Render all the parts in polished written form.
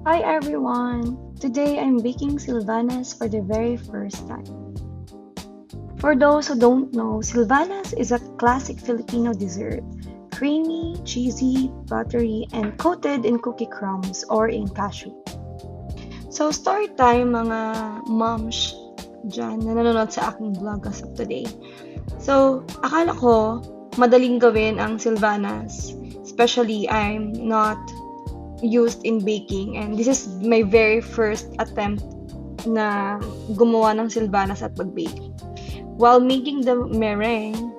Hi everyone! Today I'm baking Silvanas for the very first time. For those who don't know, Silvanas is a classic Filipino dessert. Creamy, cheesy, buttery, and coated in cookie crumbs or in cashew. So story time mga moms dyan na nanonood sa aking vlog as of today. So akala ko madaling gawin ang Silvanas. Especially I'm not used in baking and this is my very first attempt na gumawa ng Silvanas at mag-bake. While making the meringue,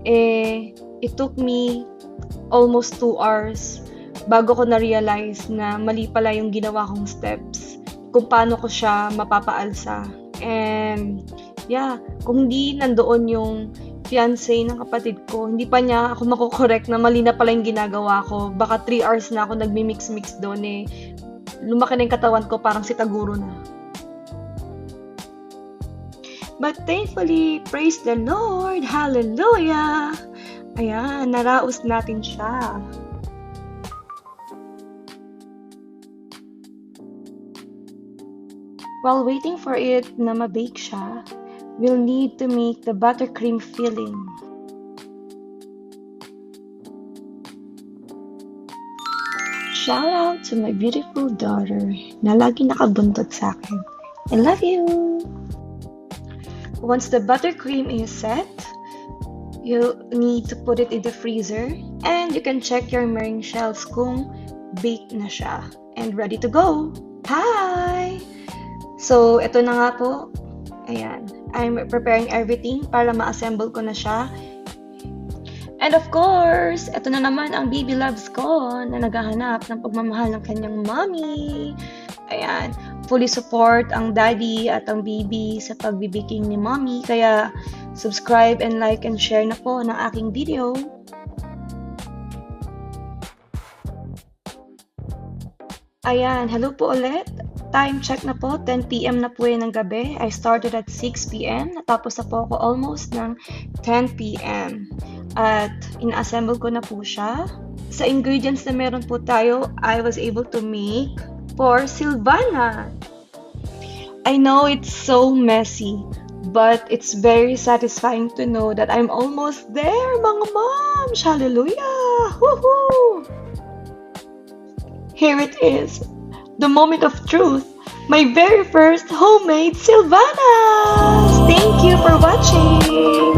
it took me almost 2 hours bago ko na-realize na mali pala yung ginawa kong steps kung paano ko siya mapapaalsa. And yeah, kung hindi nandoon yung fiancé ng kapatid ko, hindi pa niya ako makokorek na mali na pala yung ginagawa ko. Baka 3 hours na ako nagmi-mix-mix doon lumaki na yung katawan ko parang si Taguro na. But thankfully, praise the Lord, hallelujah! Ayan, naraos natin siya. While waiting for it na ma-bake siya, we'll need to make the buttercream filling. Shout out to my beautiful daughter na lagi nakabuntot sa akin. I love you! Once the buttercream is set, you need to put it in the freezer and you can check your meringue shells kung baked na siya and ready to go. Hi! So, ito na nga po. Ayan. I'm preparing everything para ma-assemble ko na siya. And of course, ito na naman ang baby loves ko na naghahanap ng pagmamahal ng kanyang mommy. Ayan. Fully support ang daddy at ang baby sa pagbibiking ni mommy. Kaya, subscribe and like and share na po ng aking video. Ayan. Hello po ulit. Time check na po, 10 p.m. na po yun ng gabi. I started at 6 p.m. Natapos na po ako almost ng 10 p.m. At ina-assemble ko na po siya. Sa ingredients na meron po tayo, I was able to make for Silvana. I know it's so messy, but it's very satisfying to know that I'm almost there, mga moms! Hallelujah! Woohoo! Here it is. The moment of truth, my very first homemade Silvanas! Thank you for watching!